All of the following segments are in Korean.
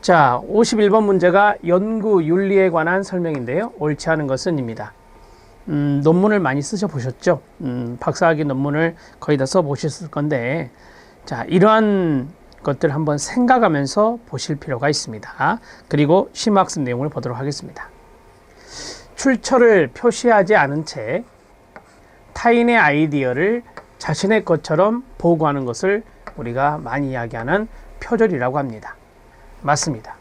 자, 51번 문제가 연구 윤리에 관한 설명인데요. 옳지 않은 것은 입니다. 논문을 많이 쓰셔 보셨죠? 박사학위 논문을 거의 다 써 보셨을 건데, 자, 이러한 것들 한번 생각하면서 보실 필요가 있습니다. 그리고 심화학습 내용을 보도록 하겠습니다. 출처를 표시하지 않은 채 타인의 아이디어를 자신의 것처럼 보고하는 것을 우리가 많이 이야기하는 표절이라고 합니다. 맞습니다.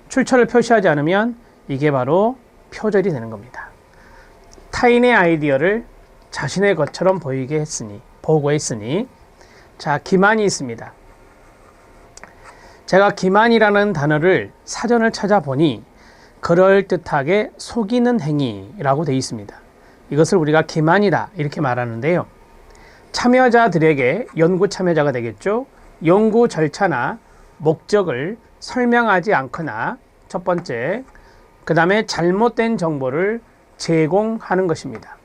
출처를 표시하지 않으면 이게 바로 표절이 되는 겁니다. 타인의 아이디어를 자신의 것처럼 보고했으니, 자, 기만이 있습니다. 제가 기만이라는 단어를 사전을 찾아보니 그럴듯하게 속이는 행위라고 되어 있습니다. 이것을 우리가 기만이다 이렇게 말하는데요. 참여자들에게 연구 참여자가 되겠죠. 연구 절차나 목적을 설명하지 않거나, 첫 번째, 그 다음에 잘못된 정보를 제공하는 것입니다.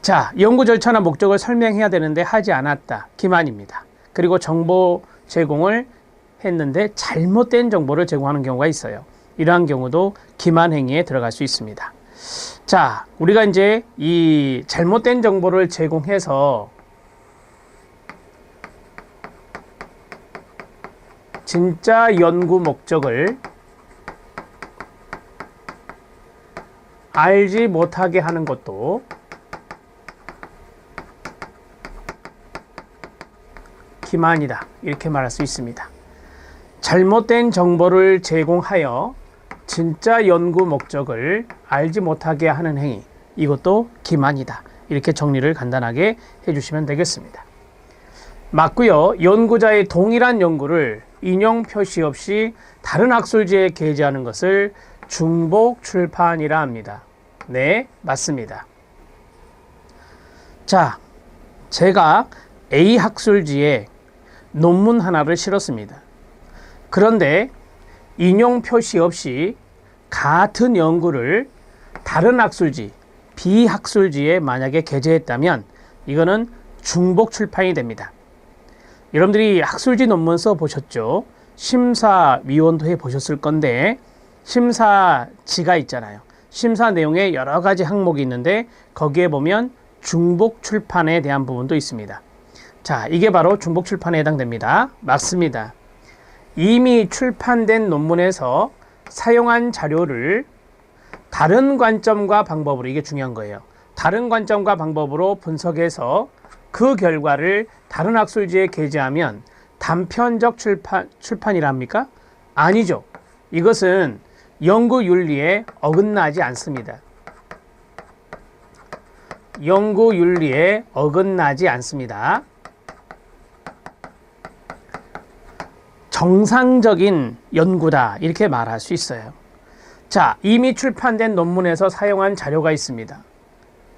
자, 연구 절차나 목적을 설명해야 되는데 하지 않았다. 기만입니다. 그리고 정보 제공을 했는데 잘못된 정보를 제공하는 경우가 있어요. 이러한 경우도 기만 행위에 들어갈 수 있습니다. 자, 우리가 이제 이 잘못된 정보를 제공해서 진짜 연구 목적을 알지 못하게 하는 것도 기만이다 이렇게 말할 수 있습니다. 잘못된 정보를 제공하여 진짜 연구 목적을 알지 못하게 하는 행위, 이것도 기만이다 이렇게 정리를 간단하게 해주시면 되겠습니다. 맞고요. 연구자의 동일한 연구를 인용 표시 없이 다른 학술지에 게재하는 것을 중복 출판이라 합니다. 네, 맞습니다. 자, 제가 A 학술지에 논문 하나를 실었습니다. 그런데 인용 표시 없이 같은 연구를 다른 학술지, B 학술지에 만약에 게재했다면 이거는 중복 출판이 됩니다. 여러분들이 학술지 논문 써 보셨죠? 심사위원도 해 보셨을 건데 심사지가 있잖아요. 심사 내용에 여러 가지 항목이 있는데 거기에 보면 중복 출판에 대한 부분도 있습니다. 자, 이게 바로 중복 출판에 해당됩니다. 맞습니다. 이미 출판된 논문에서 사용한 자료를 다른 관점과 방법으로, 이게 중요한 거예요. 다른 관점과 방법으로 분석해서 그 결과를 다른 학술지에 게재하면 단편적 출판이라 합니까? 아니죠. 이것은 연구 윤리에 어긋나지 않습니다. 연구 윤리에 어긋나지 않습니다. 정상적인 연구다 이렇게 말할 수 있어요. 자, 이미 출판된 논문에서 사용한 자료가 있습니다.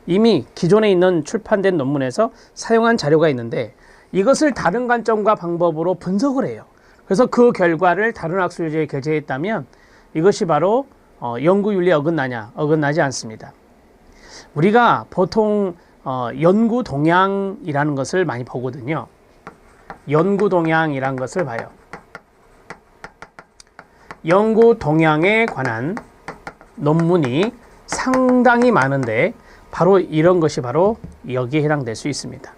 이미 기존에 있는 출판된 논문에서 사용한 자료가 있는데 이것을 다른 관점과 방법으로 분석을 해요. 그래서 그 결과를 다른 학술지에 게재했다면 이것이 바로 연구윤리에 어긋나냐? 어긋나지 않습니다. 우리가 보통 연구 동향이라는 것을 많이 보거든요. 연구 동향이라는 것을 봐요. 연구 동향에 관한 논문이 상당히 많은데 바로 이런 것이 바로 여기에 해당될 수 있습니다.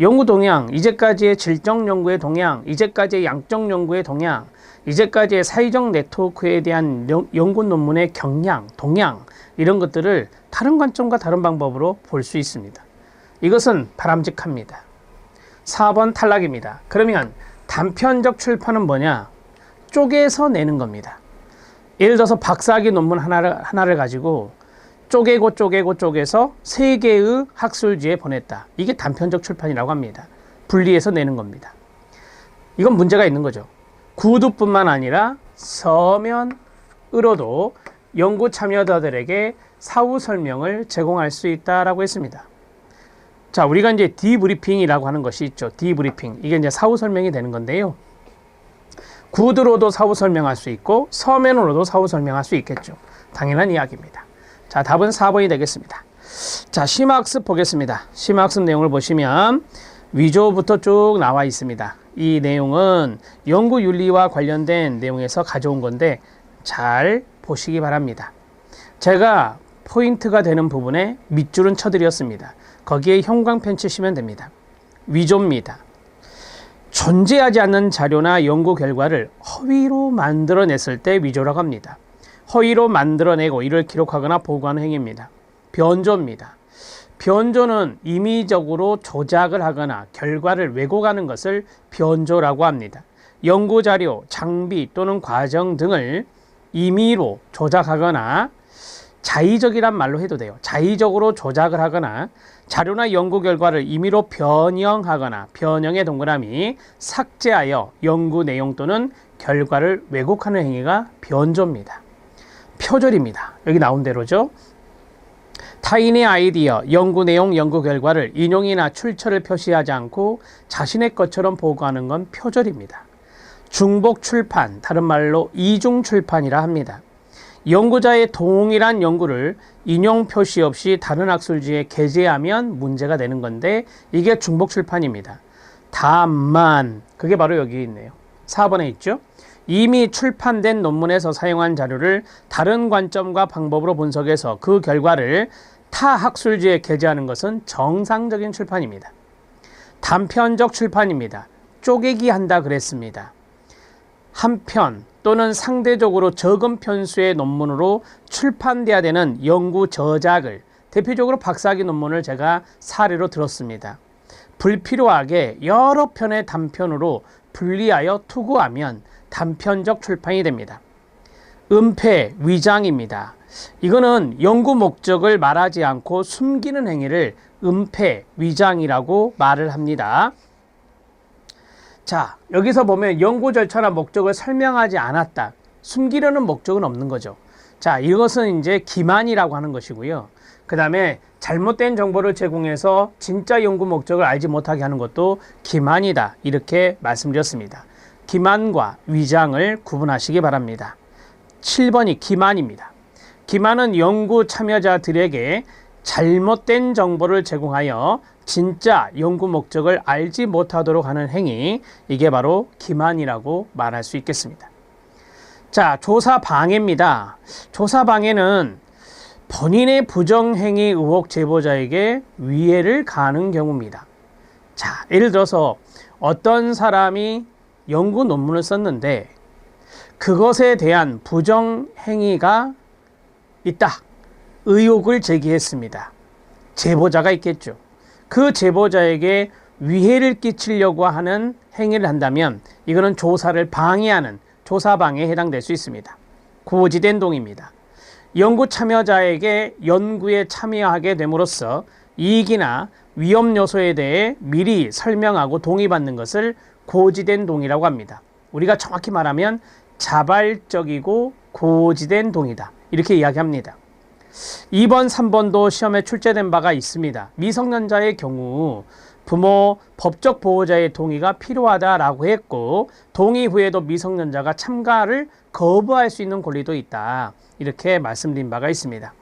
연구 동향, 이제까지의 질적 연구의 동향, 이제까지의 양적 연구의 동향, 이제까지의 사회적 네트워크에 대한 연구 논문의 경향, 동향, 이런 것들을 다른 관점과 다른 방법으로 볼 수 있습니다. 이것은 바람직합니다. 4번 탈락입니다. 그러면 단편적 출판은 뭐냐? 쪼개서 내는 겁니다. 예를 들어서 박사학위 논문 하나를 가지고 쪼개서 3개의 학술지에 보냈다. 이게 단편적 출판이라고 합니다. 분리해서 내는 겁니다. 이건 문제가 있는 거죠. 구두뿐만 아니라 서면으로도 연구 참여자들에게 사후 설명을 제공할 수 있다라고 했습니다. 자, 우리가 이제 디브리핑이라고 하는 것이 있죠. 디브리핑. 이게 이제 사후 설명이 되는 건데요. 구두로도 사후 설명할 수 있고 서면으로도 사후 설명할 수 있겠죠. 당연한 이야기입니다. 자, 답은 4번이 되겠습니다. 자, 심화학습 보겠습니다. 심화학습 내용을 보시면 위조부터 쭉 나와 있습니다. 이 내용은 연구윤리와 관련된 내용에서 가져온 건데 잘 보시기 바랍니다. 제가 포인트가 되는 부분에 밑줄은 쳐드렸습니다. 거기에 형광펜 치시면 됩니다. 위조입니다. 존재하지 않는 자료나 연구 결과를 허위로 만들어냈을 때 위조라고 합니다. 허위로 만들어내고 이를 기록하거나 보고하는 행위입니다. 변조입니다. 변조는 임의적으로 조작을 하거나 결과를 왜곡하는 것을 변조라고 합니다. 연구자료, 장비 또는 과정 등을 임의로 조작하거나 자의적이란 말로 해도 돼요. 자의적으로 조작을 하거나 자료나 연구 결과를 임의로 변형하거나 변형의 동그라미 삭제하여 연구 내용 또는 결과를 왜곡하는 행위가 변조입니다. 표절입니다. 여기 나온 대로죠. 타인의 아이디어, 연구 내용, 연구 결과를 인용이나 출처를 표시하지 않고 자신의 것처럼 보고하는 건 표절입니다. 중복 출판, 다른 말로 이중 출판이라 합니다. 연구자의 동일한 연구를 인용 표시 없이 다른 학술지에 게재하면 문제가 되는 건데 이게 중복 출판입니다. 다만 그게 바로 여기 있네요. 4번에 있죠. 이미 출판된 논문에서 사용한 자료를 다른 관점과 방법으로 분석해서 그 결과를 타 학술지에 게재하는 것은 정상적인 출판입니다. 단편적 출판입니다. 쪼개기 한다 그랬습니다. 한 편 또는 상대적으로 적은 편수의 논문으로 출판돼야 되는 연구 저작을 대표적으로 박사학위 논문을 제가 사례로 들었습니다. 불필요하게 여러 편의 단편으로 분리하여 투구하면 단편적 출판이 됩니다. 은폐, 위장입니다. 이거는 연구 목적을 말하지 않고 숨기는 행위를 은폐, 위장이라고 말을 합니다. 자, 여기서 보면 연구 절차나 목적을 설명하지 않았다. 숨기려는 목적은 없는 거죠. 자, 이것은 이제 기만이라고 하는 것이고요. 그 다음에 잘못된 정보를 제공해서 진짜 연구 목적을 알지 못하게 하는 것도 기만이다. 이렇게 말씀드렸습니다. 기만과 위장을 구분하시기 바랍니다. 7번이 기만입니다. 기만은 연구 참여자들에게 잘못된 정보를 제공하여 진짜 연구 목적을 알지 못하도록 하는 행위, 이게 바로 기만이라고 말할 수 있겠습니다. 자, 조사 방해입니다. 조사 방해는 본인의 부정행위 의혹 제보자에게 위해를 가하는 경우입니다. 자, 예를 들어서 어떤 사람이 연구 논문을 썼는데 그것에 대한 부정행위가 있다. 의혹을 제기했습니다. 제보자가 있겠죠. 그 제보자에게 위해를 끼치려고 하는 행위를 한다면 이거는 조사를 방해하는 조사방해에 해당될 수 있습니다. 고지된 동의입니다. 연구 참여자에게 연구에 참여하게 됨으로써 이익이나 위험 요소에 대해 미리 설명하고 동의받는 것을 고지된 동의라고 합니다. 우리가 정확히 말하면 자발적이고 고지된 동의다. 이렇게 이야기합니다. 2번, 3번도 시험에 출제된 바가 있습니다. 미성년자의 경우 부모, 법적 보호자의 동의가 필요하다라고 했고 동의 후에도 미성년자가 참가를 거부할 수 있는 권리도 있다. 이렇게 말씀드린 바가 있습니다.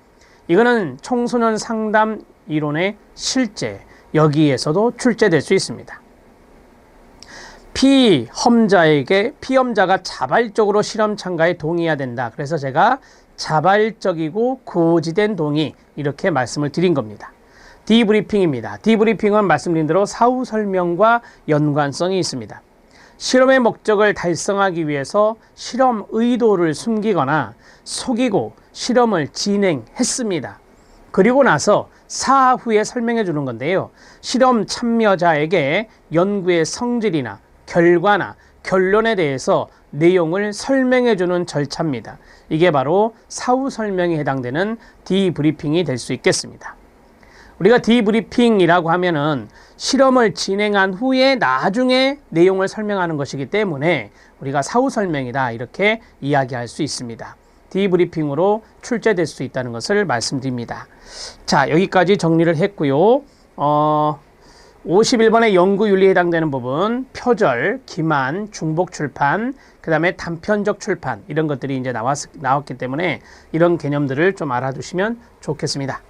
이거는 청소년 상담 이론의 실제, 여기에서도 출제될 수 있습니다. 피험자가 자발적으로 실험 참가에 동의해야 된다. 그래서 제가 자발적이고 고지된 동의 이렇게 말씀을 드린 겁니다. 디브리핑입니다. 디브리핑은 말씀드린 대로 사후 설명과 연관성이 있습니다. 실험의 목적을 달성하기 위해서 실험 의도를 숨기거나 속이고 실험을 진행했습니다. 그리고 나서 사후에 설명해 주는 건데요. 실험 참여자에게 연구의 성질이나 결과나 결론에 대해서 내용을 설명해 주는 절차입니다. 이게 바로 사후 설명에 해당되는 디브리핑이 될 수 있겠습니다. 우리가 디브리핑이라고 하면은 실험을 진행한 후에 나중에 내용을 설명하는 것이기 때문에 우리가 사후 설명이다 이렇게 이야기할 수 있습니다. 디브리핑으로 출제될 수 있다는 것을 말씀드립니다. 자, 여기까지 정리를 했고요. 51번의 연구윤리에 해당되는 부분, 표절, 기만, 중복 출판, 그 다음에 단편적 출판 이런 것들이 이제 나왔기 때문에 이런 개념들을 좀 알아두시면 좋겠습니다.